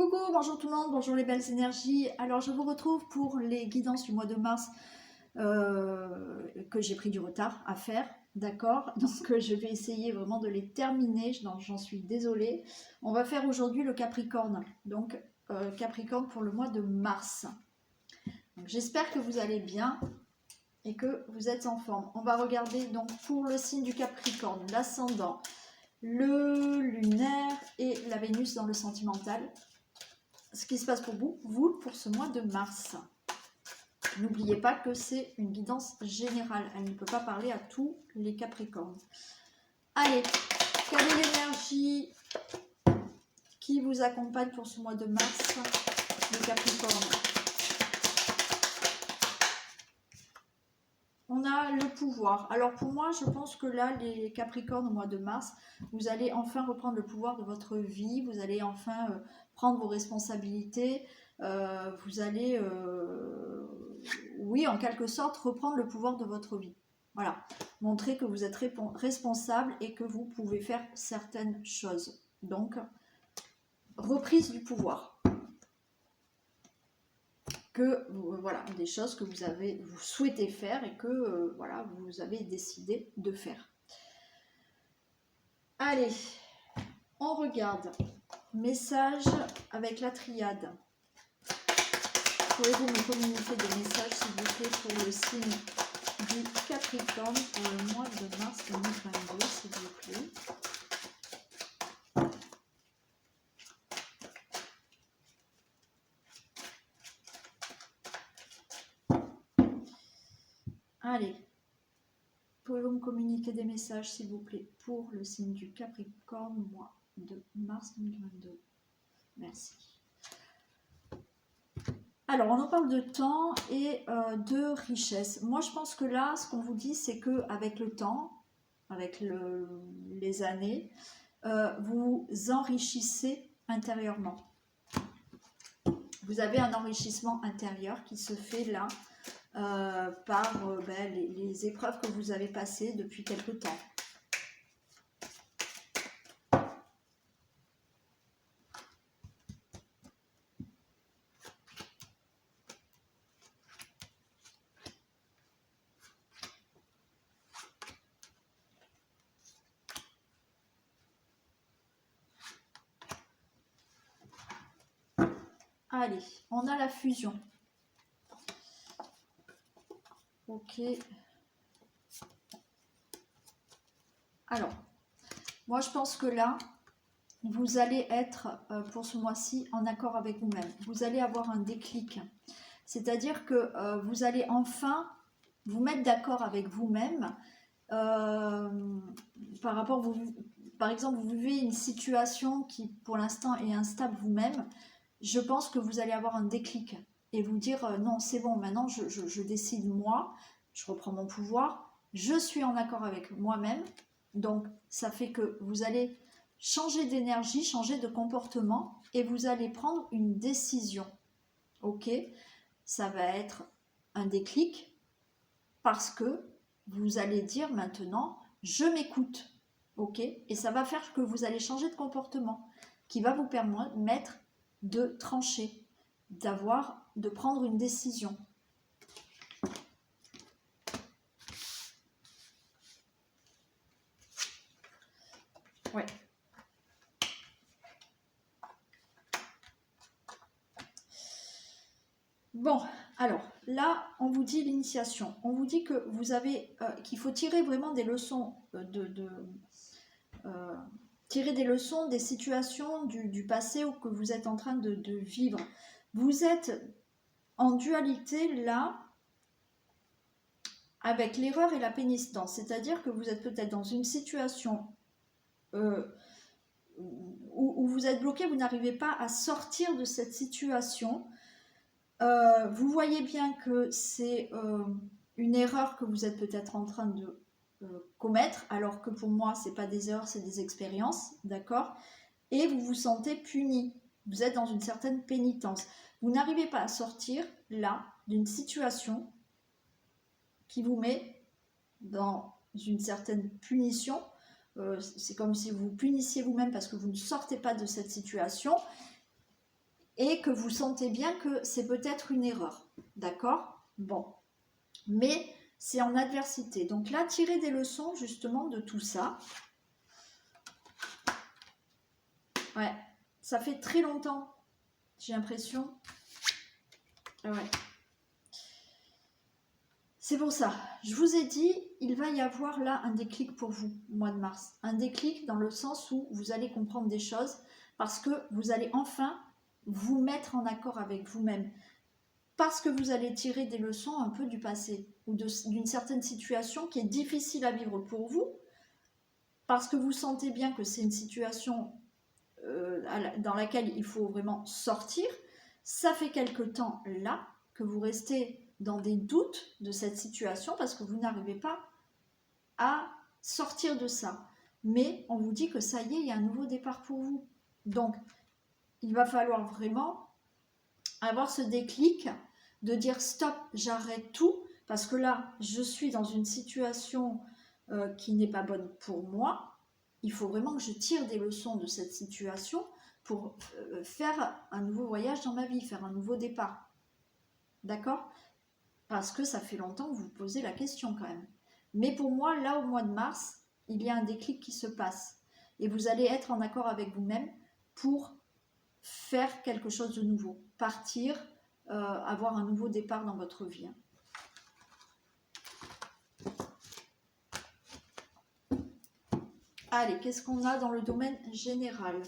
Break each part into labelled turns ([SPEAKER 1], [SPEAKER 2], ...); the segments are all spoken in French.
[SPEAKER 1] Coucou, bonjour tout le monde, bonjour les belles énergies. Alors je vous retrouve pour les guidances du mois de mars que j'ai pris du retard à faire, d'accord? Donc je vais essayer vraiment de les terminer, j'en suis désolée. On va faire aujourd'hui le Capricorne, donc Capricorne pour le mois de mars. J'espère que vous allez bien et que vous êtes en forme. On va regarder donc pour le signe du Capricorne, l'ascendant, le lunaire et la Vénus dans le sentimental. Ce qui se passe pour vous pour ce mois de mars. N'oubliez pas que c'est une guidance générale. Elle ne peut pas parler à tous les Capricornes. Allez, quelle est l'énergie qui vous accompagne pour ce mois de mars, le Capricorne? On a le pouvoir. Alors pour moi, je pense que là, les Capricornes au mois de mars, vous allez enfin reprendre le pouvoir de votre vie. Vous allez enfin prendre vos responsabilités. Vous allez, oui, en quelque sorte, reprendre le pouvoir de votre vie. Voilà. Montrer que vous êtes responsable et que vous pouvez faire certaines choses. Donc, reprise du pouvoir. Que voilà, des choses que vous souhaitez faire et que voilà, vous avez décidé de faire. Allez, on regarde message avec la triade. Pouvez-vous me communiquer des messages s'il vous plaît pour le signe du Capricorne pour le mois de mars 2022 s'il vous plaît? Allez, pouvez-vous me communiquer des messages, s'il vous plaît, pour le signe du Capricorne, mois de mars 2022. Merci. Alors, on en parle de temps et de richesse. Moi, je pense que là, ce qu'on vous dit, c'est qu'avec le temps, avec les années, vous enrichissez intérieurement. Vous avez un enrichissement intérieur qui se fait là, par les épreuves que vous avez passées depuis quelque temps. Allez, on a la fusion. Ok. Alors, moi je pense que là, vous allez être, pour ce mois-ci, en accord avec vous-même. Vous allez avoir un déclic. C'est-à-dire que vous allez enfin vous mettre d'accord avec vous-même par rapport, par exemple, vous vivez une situation qui, pour l'instant, est instable vous-même. Je pense que vous allez avoir un déclic et vous dire non, c'est bon, maintenant je décide moi, je reprends mon pouvoir, je suis en accord avec moi-même. Donc, ça fait que vous allez changer d'énergie, changer de comportement et vous allez prendre une décision. Ok, ça va être un déclic parce que vous allez dire maintenant, je m'écoute. Ok, et ça va faire que vous allez changer de comportement qui va vous permettre de trancher, de prendre une décision. Ouais. Bon, alors là, on vous dit l'initiation. On vous dit que vous avez, qu'il faut tirer vraiment des leçons tirer des leçons des situations du passé ou que vous êtes en train de vivre. Vous êtes en dualité là avec l'erreur et la pénitence, c'est-à-dire que vous êtes peut-être dans une situation où vous êtes bloqué, vous n'arrivez pas à sortir de cette situation. Vous voyez bien que c'est une erreur que vous êtes peut-être en train de commettre, alors que pour moi, ce n'est pas des erreurs, c'est des expériences, d'accord? Et vous vous sentez puni, vous êtes dans une certaine pénitence. Vous n'arrivez pas à sortir, là, d'une situation qui vous met dans une certaine punition. C'est comme si vous punissiez vous-même parce que vous ne sortez pas de cette situation. et que vous sentez bien que c'est peut-être une erreur. D'accord? Bon. Mais c'est en adversité. Donc là, tirez des leçons justement de tout ça. Ouais, ça fait très longtemps, j'ai l'impression. Ouais. C'est pour ça, je vous ai dit, il va y avoir là un déclic pour vous au mois de mars. Un déclic dans le sens où vous allez comprendre des choses parce que vous allez enfin vous mettre en accord avec vous-même. Parce que vous allez tirer des leçons un peu du passé ou d'une certaine situation qui est difficile à vivre pour vous. Parce que vous sentez bien que c'est une situation dans laquelle il faut vraiment sortir. Ça fait quelque temps là que vous restez dans des doutes de cette situation parce que vous n'arrivez pas à sortir de ça. Mais on vous dit que ça y est, il y a un nouveau départ pour vous. Donc, il va falloir vraiment avoir ce déclic de dire stop, j'arrête tout parce que là, je suis dans une situation qui n'est pas bonne pour moi. Il faut vraiment que je tire des leçons de cette situation pour faire un nouveau voyage dans ma vie, faire un nouveau départ. D'accord? Parce que ça fait longtemps que vous vous posez la question quand même. Mais pour moi, là, au mois de mars, il y a un déclic qui se passe. Et vous allez être en accord avec vous-même pour faire quelque chose de nouveau. Partir, avoir un nouveau départ dans votre vie. Allez, qu'est-ce qu'on a dans le domaine général ?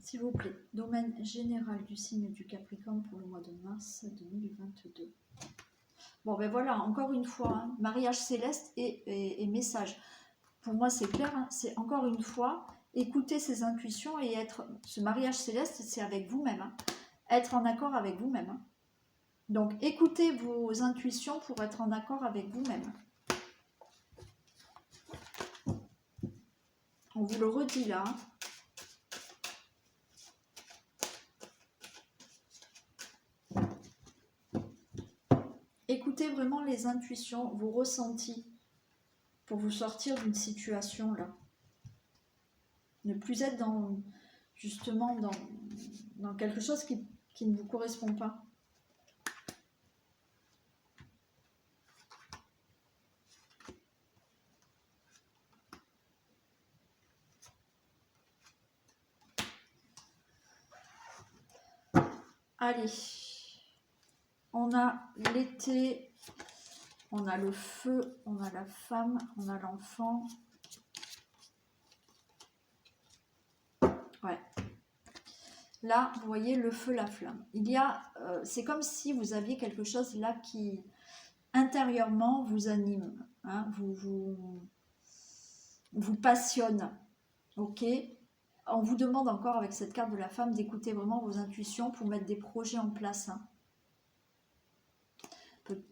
[SPEAKER 1] S'il vous plaît, domaine général du signe du Capricorne pour le mois de mars 2022. Bon, ben voilà, encore une fois, hein, mariage céleste et message. Pour moi, c'est clair, hein, c'est encore une fois, écouter ses intuitions et être... Ce mariage céleste, c'est avec vous-même. Hein, être en accord avec vous-même. Hein. Donc, écoutez vos intuitions pour être en accord avec vous-même. On vous le redit là. Hein. Écoutez vraiment les intuitions, vos ressentis pour vous sortir d'une situation là. Ne plus être dans, justement dans quelque chose qui ne vous correspond pas. Allez, on a l'été, on a le feu, on a la femme, on a l'enfant. Ouais. Là, vous voyez le feu, la flamme. Il y a, c'est comme si vous aviez quelque chose là qui, intérieurement, vous anime, hein, vous passionne. Ok ? On vous demande encore avec cette carte de la femme d'écouter vraiment vos intuitions pour mettre des projets en place. Hein.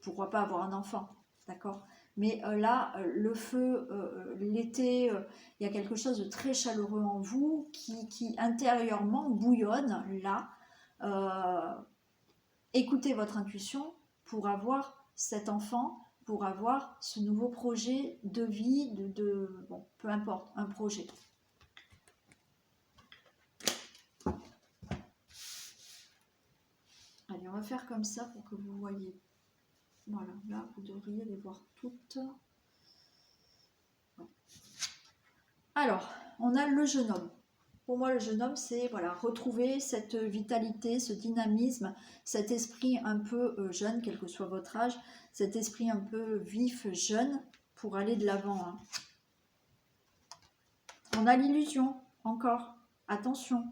[SPEAKER 1] Pourquoi pas avoir un enfant, d'accord ? Mais là, le feu, l'été, il y a quelque chose de très chaleureux en vous qui intérieurement bouillonne là. Écoutez votre intuition pour avoir cet enfant, pour avoir ce nouveau projet de vie, bon, peu importe, un projet. Allez, on va faire comme ça pour que vous voyez. Voilà, là, vous devriez les voir toutes. Alors, on a le jeune homme. Pour moi, le jeune homme, c'est voilà, retrouver cette vitalité, ce dynamisme, cet esprit un peu jeune, quel que soit votre âge, cet esprit un peu vif, jeune, pour aller de l'avant. Hein. On a l'illusion, encore. Attention.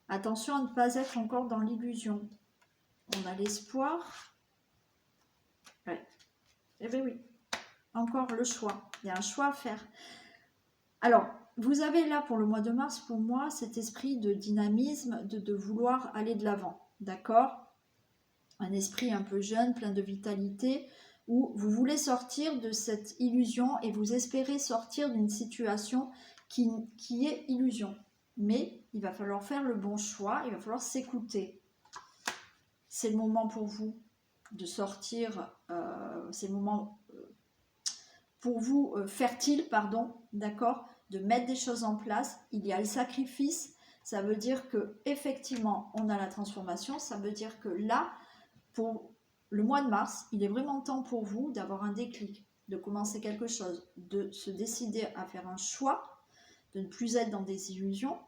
[SPEAKER 1] Attention à ne pas être encore dans l'illusion. On a l'espoir. Ouais. Eh bien oui. Encore le choix. Il y a un choix à faire. Alors, vous avez là pour le mois de mars, pour moi, cet esprit de dynamisme, de vouloir aller de l'avant. D'accord ? Un esprit un peu jeune, plein de vitalité, où vous voulez sortir de cette illusion et vous espérez sortir d'une situation qui est illusion. Mais il va falloir faire le bon choix, il va falloir s'écouter. c'est le moment pour vous de sortir, c'est le moment pour vous fertile, pardon, d'accord, de mettre des choses en place. Il y a le sacrifice, ça veut dire que effectivement on a la transformation, ça veut dire que là, pour le mois de mars, il est vraiment temps pour vous d'avoir un déclic, de commencer quelque chose, de se décider à faire un choix, de ne plus être dans des illusions,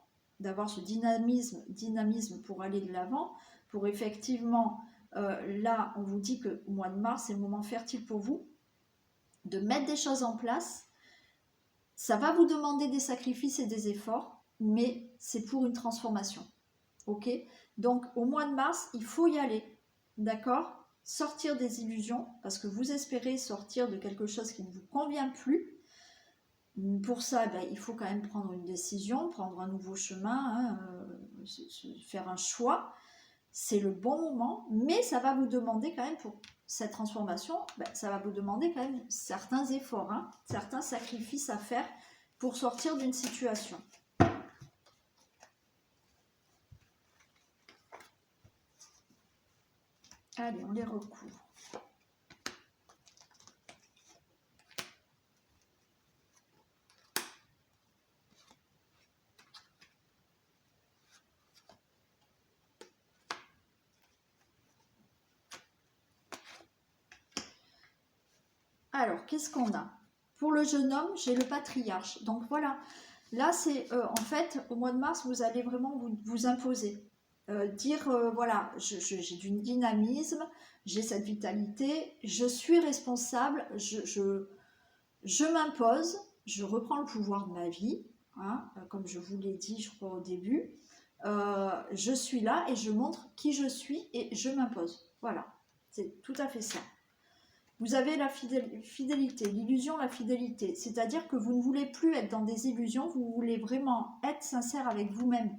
[SPEAKER 1] d'avoir ce dynamisme pour aller de l'avant, pour effectivement, là, on vous dit que au mois de mars, c'est le moment fertile pour vous, de mettre des choses en place. Ça va vous demander des sacrifices et des efforts, mais c'est pour une transformation. Ok? Donc, au mois de mars, il faut y aller, d'accord? Sortir des illusions, parce que vous espérez sortir de quelque chose qui ne vous convient plus. Pour ça, ben, il faut quand même prendre une décision, prendre un nouveau chemin, hein, faire un choix. C'est le bon moment, mais ça va vous demander quand même, pour cette transformation, ben, ça va vous demander quand même certains efforts, hein, certains sacrifices à faire pour sortir d'une situation. Allez, on les recouvre. Alors, qu'est-ce qu'on a? Pour le jeune homme, j'ai le patriarche. Donc voilà, là c'est en fait, au mois de mars, vous allez vraiment vous imposer. Dire, voilà, j'ai du dynamisme, j'ai cette vitalité, je suis responsable, je m'impose, je reprends le pouvoir de ma vie, hein, comme je vous l'ai dit, je crois, au début. Je suis là et je montre qui je suis et je m'impose. Voilà, c'est tout à fait ça. Vous avez la fidélité, l'illusion, la fidélité. C'est-à-dire que vous ne voulez plus être dans des illusions, vous voulez vraiment être sincère avec vous-même.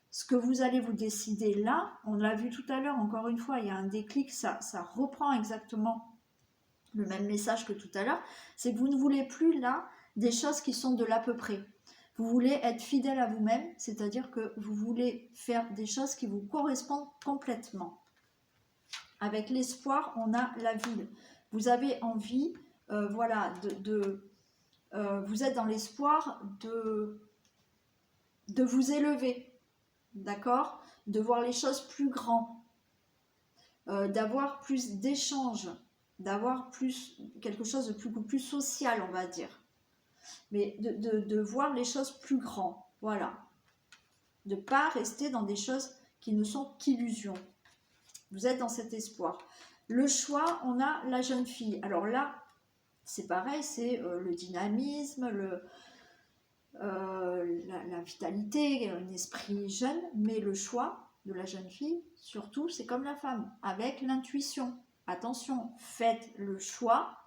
[SPEAKER 1] Ce que vous allez vous décider là, on l'a vu tout à l'heure, encore une fois, il y a un déclic, ça reprend exactement le même message que tout à l'heure, c'est que vous ne voulez plus là des choses qui sont de l'à peu près. Vous voulez être fidèle à vous-même, c'est-à-dire que vous voulez faire des choses qui vous correspondent complètement. Avec l'espoir, on a la ville. Vous avez envie, voilà, vous êtes dans l'espoir de vous élever, d'accord? De voir les choses plus grands, d'avoir plus d'échanges, d'avoir plus quelque chose de beaucoup plus social, on va dire. Mais de voir les choses plus grands, voilà. De ne pas rester dans des choses qui ne sont qu'illusions. Vous êtes dans cet espoir. Le choix, on a la jeune fille. Alors là, c'est pareil, c'est le dynamisme, la vitalité, un esprit jeune, mais le choix de la jeune fille, surtout, c'est comme la femme, avec l'intuition. Attention, faites le choix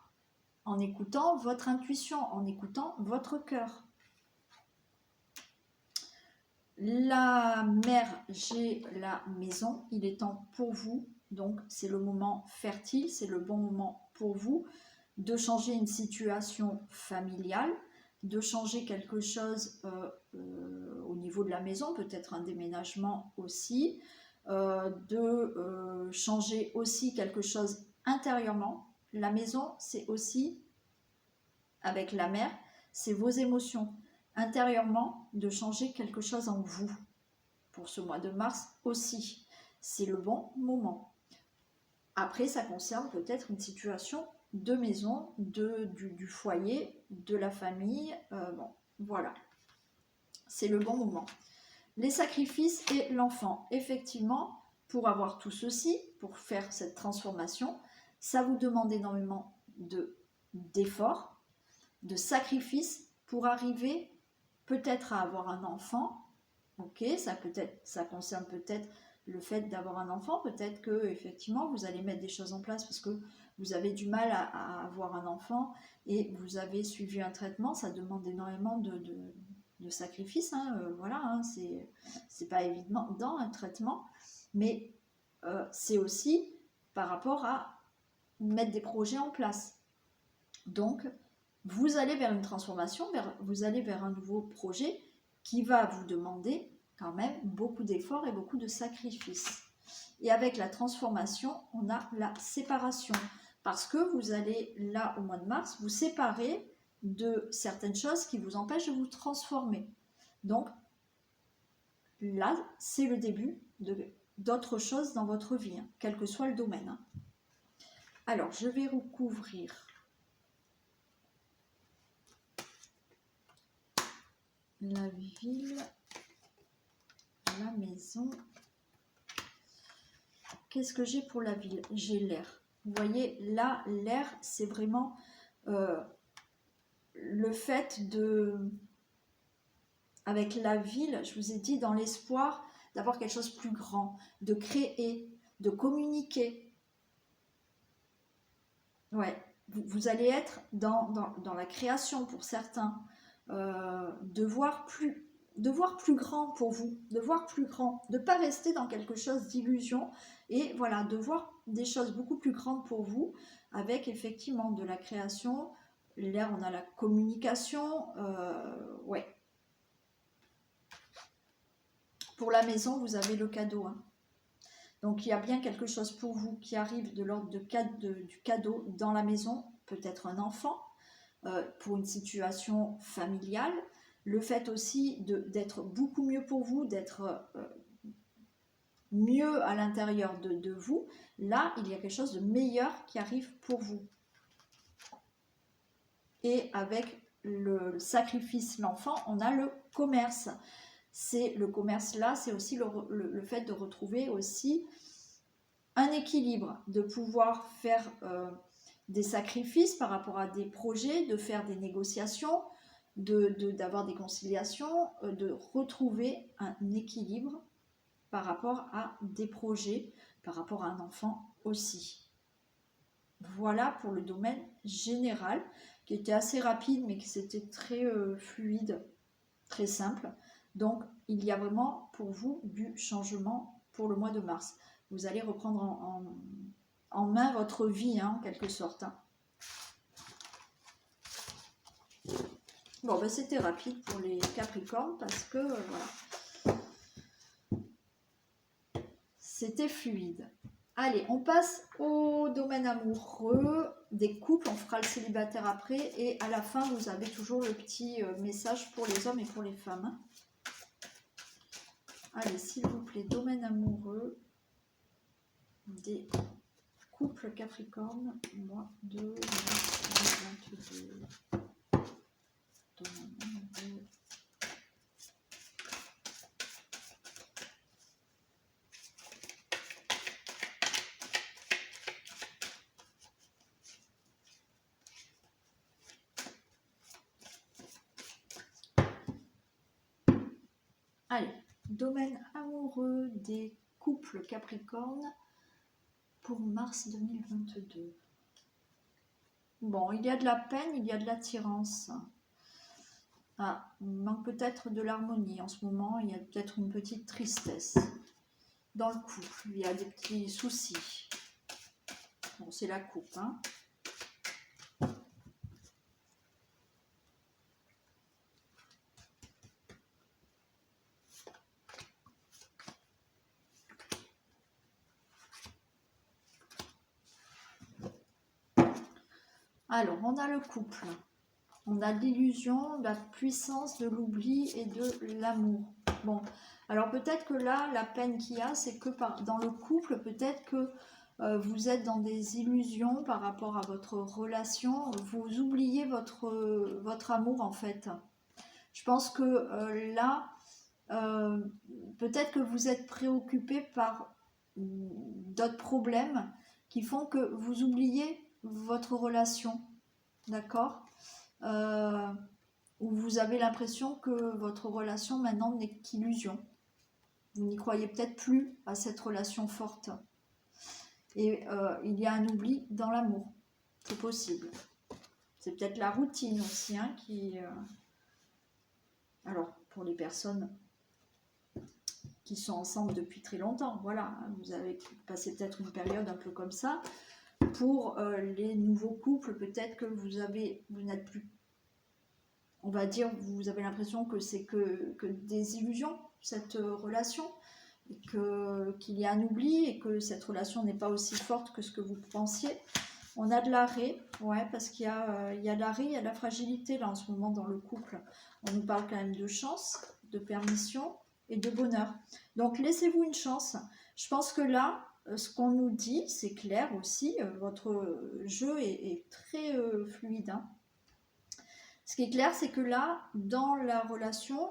[SPEAKER 1] en écoutant votre intuition, en écoutant votre cœur. La mère, j'ai la maison, il est temps pour vous, donc c'est le moment fertile, c'est le bon moment pour vous de changer une situation familiale, de changer quelque chose au niveau de la maison, peut-être un déménagement aussi, de changer aussi quelque chose intérieurement. La maison, c'est aussi, avec la mère, c'est vos émotions. Intérieurement, de changer quelque chose en vous. Pour ce mois de mars aussi, c'est le bon moment. Après, ça concerne peut-être une situation de maison, du foyer, de la famille. Bon, voilà. C'est le bon moment. Les sacrifices et l'enfant. Effectivement, pour avoir tout ceci, pour faire cette transformation, ça vous demande énormément d'efforts, de sacrifices pour arriver peut-être à avoir un enfant. Ok, ça concerne peut-être le fait d'avoir un enfant, peut-être que effectivement vous allez mettre des choses en place parce que vous avez du mal à avoir un enfant et vous avez suivi un traitement, ça demande énormément de sacrifices, hein, voilà, hein, c'est pas évident dans un traitement, mais c'est aussi par rapport à mettre des projets en place. Donc, vous allez vers une transformation, vous allez vers un nouveau projet qui va vous demander quand même beaucoup d'efforts et beaucoup de sacrifices. Et avec la transformation, on a la séparation. Parce que vous allez, là, au mois de mars, vous séparer de certaines choses qui vous empêchent de vous transformer. Donc, là, c'est le début d'autres choses dans votre vie, hein, quel que soit le domaine. Hein. Alors, je vais recouvrir la ville, la maison. Qu'est-ce que j'ai pour la ville? J'ai l'air. Vous voyez, là, l'air, c'est vraiment le fait de... Avec la ville, je vous ai dit, dans l'espoir d'avoir quelque chose de plus grand, de créer, de communiquer. Ouais, vous allez être dans la création pour certains, de voir plus grand pour vous, de voir plus grand, de ne pas rester dans quelque chose d'illusion et voilà, de voir des choses beaucoup plus grandes pour vous avec effectivement de la création. L'air, on a la communication, ouais. Pour la maison, vous avez le cadeau. Hein. Donc, il y a bien quelque chose pour vous qui arrive de l'ordre du cadeau dans la maison, peut-être un enfant, pour une situation familiale. Le fait aussi d'être beaucoup mieux pour vous, d'être mieux à l'intérieur de vous. Là, il y a quelque chose de meilleur qui arrive pour vous. Et avec le sacrifice, l'enfant, on a le commerce. C'est le commerce là, c'est aussi le fait de retrouver aussi un équilibre, de pouvoir faire des sacrifices par rapport à des projets, de faire des négociations, d'avoir des conciliations, de retrouver un équilibre par rapport à des projets, par rapport à un enfant aussi. Voilà pour le domaine général, qui était assez rapide, mais qui c'était très fluide, très simple. Donc, il y a vraiment pour vous du changement pour le mois de mars. Vous allez reprendre en main votre vie, hein, en quelque sorte. Hein. Bon, ben, c'était rapide pour les Capricornes parce que, voilà, c'était fluide. Allez, on passe au domaine amoureux des couples. On fera le célibataire après. Et à la fin, vous avez toujours le petit message pour les hommes et pour les femmes. Hein. Allez, s'il vous plaît, domaine amoureux des couples Capricorne, mois de 2022. Domaine amoureux. Allez, domaine amoureux des couples Capricorne pour mars 2022. Bon, il y a de la peine, il y a de l'attirance. Ah, il manque peut-être de l'harmonie en ce moment, il y a peut-être une petite tristesse. Dans le couple, il y a des petits soucis. Bon, c'est la coupe, hein. Alors, on a le couple. On a l'illusion, la puissance de l'oubli et de l'amour. Bon, alors peut-être que là, la peine qu'il y a, c'est que dans le couple, peut-être que vous êtes dans des illusions par rapport à votre relation. Vous oubliez votre amour, en fait. Je pense que là, peut-être que vous êtes préoccupé par d'autres problèmes qui font que vous oubliez votre relation. D'accord ? Où vous avez l'impression que votre relation maintenant n'est qu'illusion. Vous n'y croyez peut-être plus à cette relation forte. Et il y a un oubli dans l'amour. C'est possible. C'est peut-être la routine aussi hein, qui... Alors, pour les personnes qui sont ensemble depuis très longtemps, voilà, vous avez passé peut-être une période un peu comme ça. Pour les nouveaux couples, peut-être que vous n'êtes plus, on va dire, vous avez l'impression que c'est que des illusions, cette relation. qu'il y a un oubli et que cette relation n'est pas aussi forte que ce que vous pensiez. On a de l'arrêt, ouais, parce qu'il y a de l'arrêt, il y a de la fragilité là en ce moment dans le couple. On nous parle quand même de chance, de permission et de bonheur. Donc laissez-vous une chance. Je pense que là, ce qu'on nous dit, c'est clair aussi, votre jeu est très fluide. Hein. Ce qui est clair, c'est que là, dans la relation,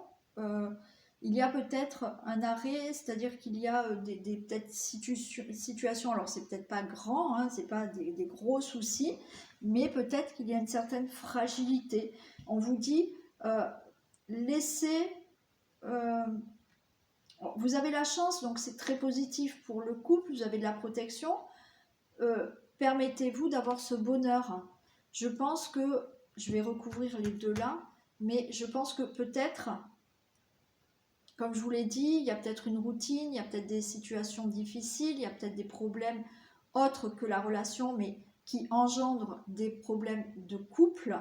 [SPEAKER 1] il y a peut-être un arrêt, c'est-à-dire qu'il y a des peut-être situations, alors c'est peut-être pas grand, hein, c'est pas des gros soucis, mais peut-être qu'il y a une certaine fragilité. On vous dit, laissez... vous avez la chance, donc c'est très positif pour le couple, vous avez de la protection. Permettez-vous d'avoir ce bonheur. Je pense que, je vais recouvrir les deux là, mais je pense que peut-être... Comme je vous l'ai dit, il y a peut-être une routine, il y a peut-être des situations difficiles, il y a peut-être des problèmes autres que la relation, mais qui engendrent des problèmes de couple.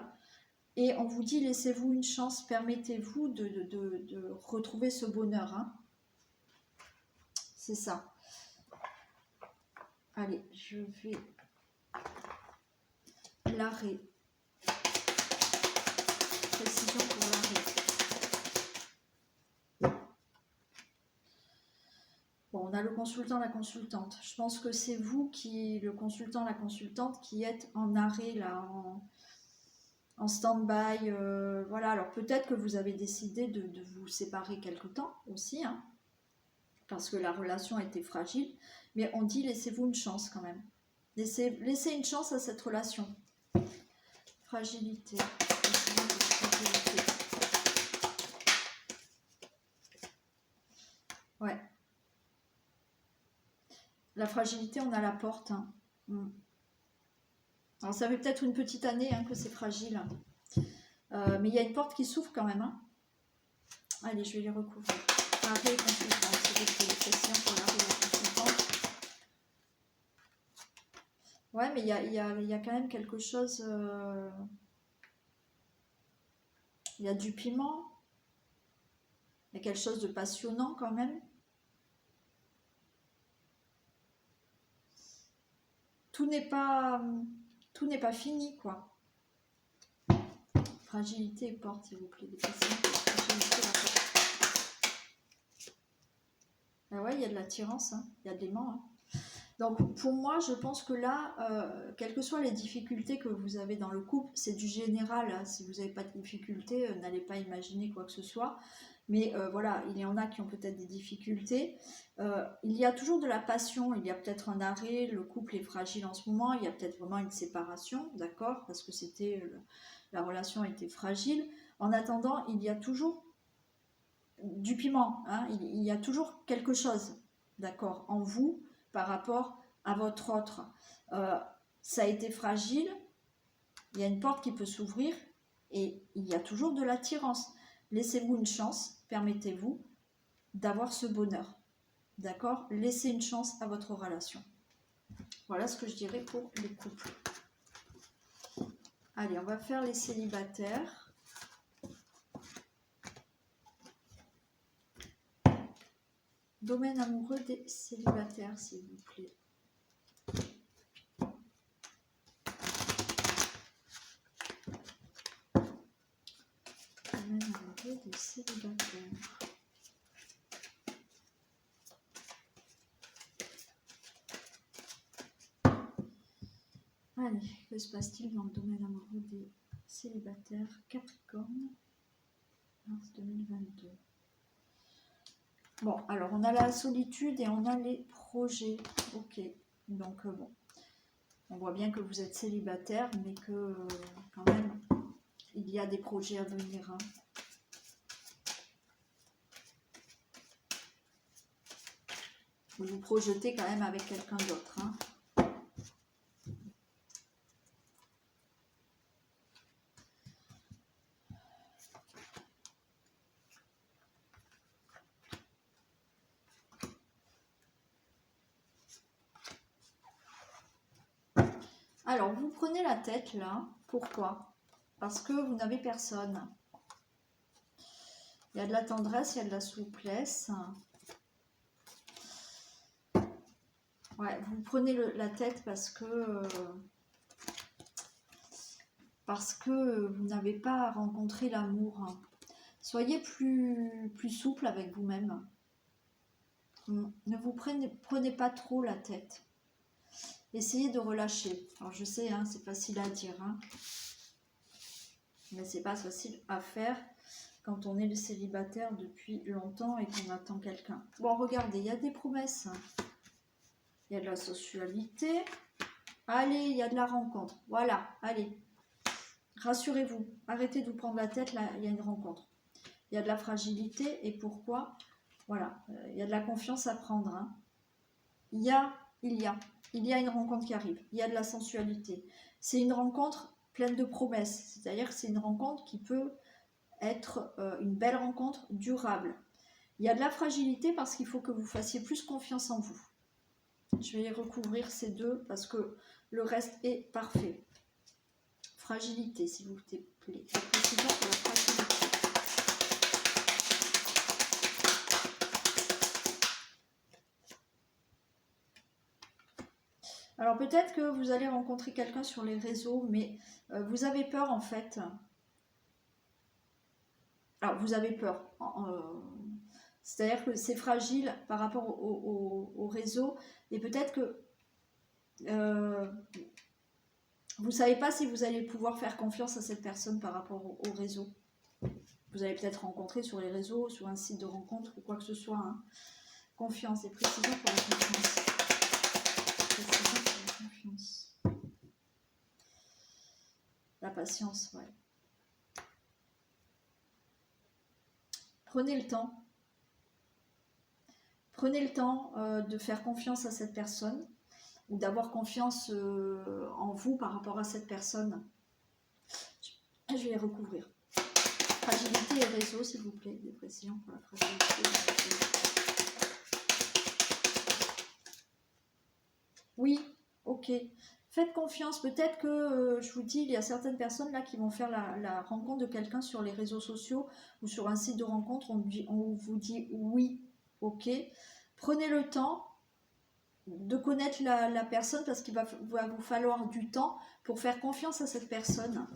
[SPEAKER 1] Et on vous dit, laissez-vous une chance, permettez-vous de retrouver ce bonheur. Hein. C'est ça. Allez, je vais... L'arrêt. Précision pour l'arrêt. Bon, on a le consultant, la consultante. Je pense que c'est vous qui, le consultant, la consultante, qui êtes en arrêt, là, en stand-by. Voilà, alors peut-être que vous avez décidé de vous séparer quelque temps aussi, hein, parce que la relation était fragile. Mais on dit, laissez-vous une chance quand même. Laissez une chance à cette relation. Fragilité. Fragilité. Ouais. La fragilité, on a la porte. Hein. Alors ça fait peut-être une petite année hein, que c'est fragile. Mais il y a une porte qui s'ouvre quand même. Hein. Allez, je vais les recouvrir. Arrêt consultant, c'est des questions pour l'arrêt consultante. Ouais, mais il y a quand même quelque chose... Il y a du piment. Il y a quelque chose de passionnant quand même. Tout n'est pas fini, quoi. Fragilité et porte, s'il vous plaît. Des questions pour fragilité, la porte. Ah ouais, il y a de l'attirance, hein. Il y a de l'aimant. Hein. Donc, pour moi, je pense que là, quelles que soient les difficultés que vous avez dans le couple, c'est du général. Hein. Si vous n'avez pas de difficultés, n'allez pas imaginer quoi que ce soit. Mais voilà, il y en a qui ont peut-être des difficultés. Il y a toujours de la passion, il y a peut-être un arrêt, le couple est fragile en ce moment, il y a peut-être vraiment une séparation, d'accord, parce que la relation était fragile. En attendant, il y a toujours du piment, hein, il y a toujours quelque chose, d'accord, en vous par rapport à votre autre. Ça a été fragile, il y a une porte qui peut s'ouvrir et il y a toujours de l'attirance. Laissez-vous une chance, permettez-vous d'avoir ce bonheur. D'accord? Laissez une chance à votre relation. Voilà ce que je dirais pour les couples. Allez, on va faire les célibataires. Domaine amoureux des célibataires, s'il vous plaît. Domaine amoureux des célibataires. Allez, que se passe-t-il dans le domaine amoureux des célibataires Capricorne, mars 2022. Bon, alors on a la solitude et on a les projets. Ok, donc bon, on voit bien que vous êtes célibataire, mais que quand même, il y a des projets à venir. Hein. Vous vous projetez quand même avec quelqu'un d'autre. Hein. Alors, vous prenez la tête là. Pourquoi? Parce que vous n'avez personne. Il y a de la tendresse, il y a de la souplesse. Ouais, vous prenez la tête parce que vous n'avez pas rencontré l'amour. Soyez plus souple avec vous-même. Ne vous prenez pas trop la tête. Essayez de relâcher. Alors je sais, hein, c'est facile à dire, hein, mais c'est pas facile à faire quand on est le célibataire depuis longtemps et qu'on attend quelqu'un. Bon, regardez, il y a des promesses. Il y a de la sensualité. Allez, il y a de la rencontre. Voilà, allez. Rassurez-vous. Arrêtez de vous prendre la tête, là, il y a une rencontre. Il y a de la fragilité. Et pourquoi? Voilà, il y a de la confiance à prendre. Hein. Il y a une rencontre qui arrive. Il y a de la sensualité. C'est une rencontre pleine de promesses. C'est-à-dire que c'est une rencontre qui peut être une belle rencontre durable. Il y a de la fragilité parce qu'il faut que vous fassiez plus confiance en vous. Je vais recouvrir ces deux parce que le reste est parfait. Fragilité, s'il vous plaît. La précision pour la fragilité. Alors peut-être que vous allez rencontrer quelqu'un sur les réseaux, mais vous avez peur en fait. Alors vous avez peur. C'est-à-dire que c'est fragile par rapport au réseau. Et peut-être que vous ne savez pas si vous allez pouvoir faire confiance à cette personne par rapport au réseau. Vous allez peut-être rencontrer sur les réseaux, sur un site de rencontre ou quoi que ce soit. Hein. Confiance et précision pour la confiance. Précision pour la confiance. La patience, ouais. Prenez le temps. Prenez le temps de faire confiance à cette personne ou d'avoir confiance en vous par rapport à cette personne. Je vais les recouvrir. Fragilité et réseau, s'il vous plaît. Des précisions pour la fragilité. Oui, ok. Faites confiance. Peut-être que, je vous dis, il y a certaines personnes là qui vont faire la rencontre de quelqu'un sur les réseaux sociaux ou sur un site de rencontre. On vous dit oui, ok. Prenez le temps de connaître la personne parce qu'il va vous falloir du temps pour faire confiance à cette personne.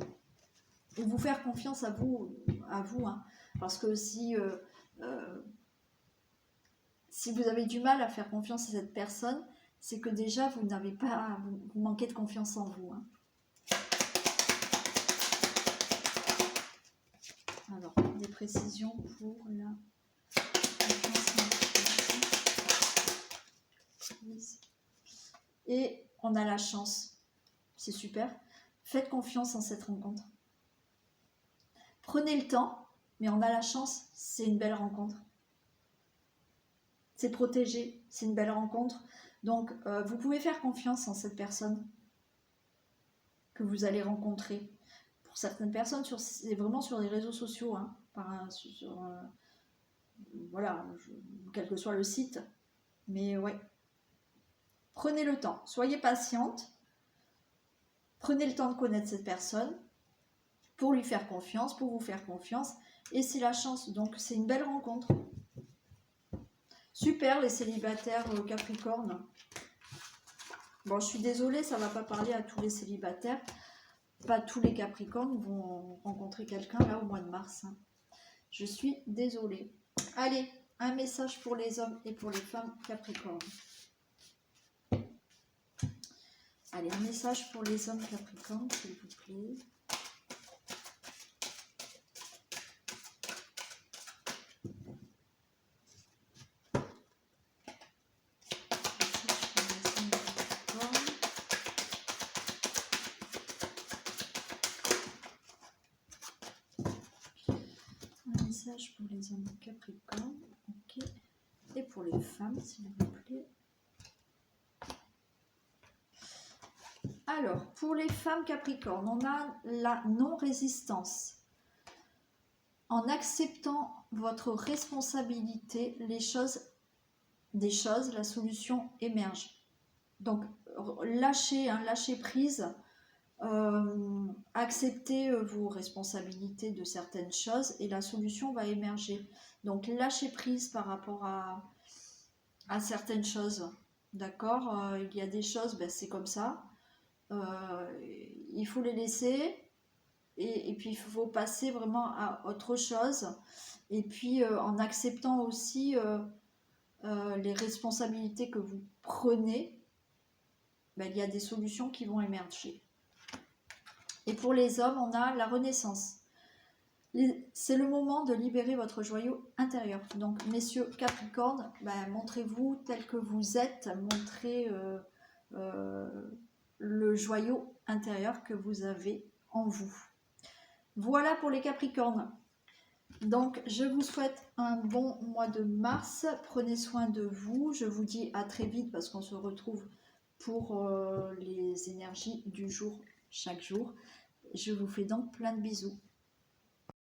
[SPEAKER 1] Ou vous faire confiance à vous hein. Parce que si vous avez du mal à faire confiance à cette personne, c'est que déjà vous n'avez pas, vous manquez de confiance en vous. Hein. Alors, des précisions pour la confiance. Et on a la chance, c'est super. Faites confiance en cette rencontre. Prenez le temps, mais on a la chance, c'est une belle rencontre. C'est protégé, c'est une belle rencontre. Donc, vous pouvez faire confiance en cette personne que vous allez rencontrer. Pour certaines personnes, c'est vraiment sur les réseaux sociaux, hein, voilà, quel que soit le site. Mais ouais, prenez le temps, soyez patiente, prenez le temps de connaître cette personne pour lui faire confiance, pour vous faire confiance, et c'est la chance. Donc, c'est une belle rencontre. Super les célibataires Capricorne. Bon, je suis désolée, ça ne va pas parler à tous les célibataires. Pas tous les Capricornes vont rencontrer quelqu'un là au mois de mars. Hein. Je suis désolée. Allez, un message pour les hommes et pour les femmes Capricorne. Allez, un message pour les hommes Capricorne, s'il vous plaît. Pour les hommes Capricorne, ok, et pour les femmes, s'il vous plaît. Alors, pour les femmes Capricorne, on a la non-résistance. En acceptant votre responsabilité, la solution émerge. Donc, lâchez prise. Acceptez vos responsabilités de certaines choses et la solution va émerger. Donc lâchez prise par rapport à certaines choses. d'accord? Il y a des choses, ben, c'est comme ça. Il faut les laisser et puis il faut passer vraiment à autre chose. Et puis en acceptant aussi les responsabilités que vous prenez, ben, il y a des solutions qui vont émerger. Et pour les hommes, on a la renaissance. C'est le moment de libérer votre joyau intérieur. Donc, messieurs Capricorne, ben, montrez-vous tel que vous êtes, montrez le joyau intérieur que vous avez en vous. Voilà pour les Capricornes. Donc, je vous souhaite un bon mois de mars. Prenez soin de vous. Je vous dis à très vite parce qu'on se retrouve pour les énergies du jour, chaque jour. Je vous fais donc plein de bisous.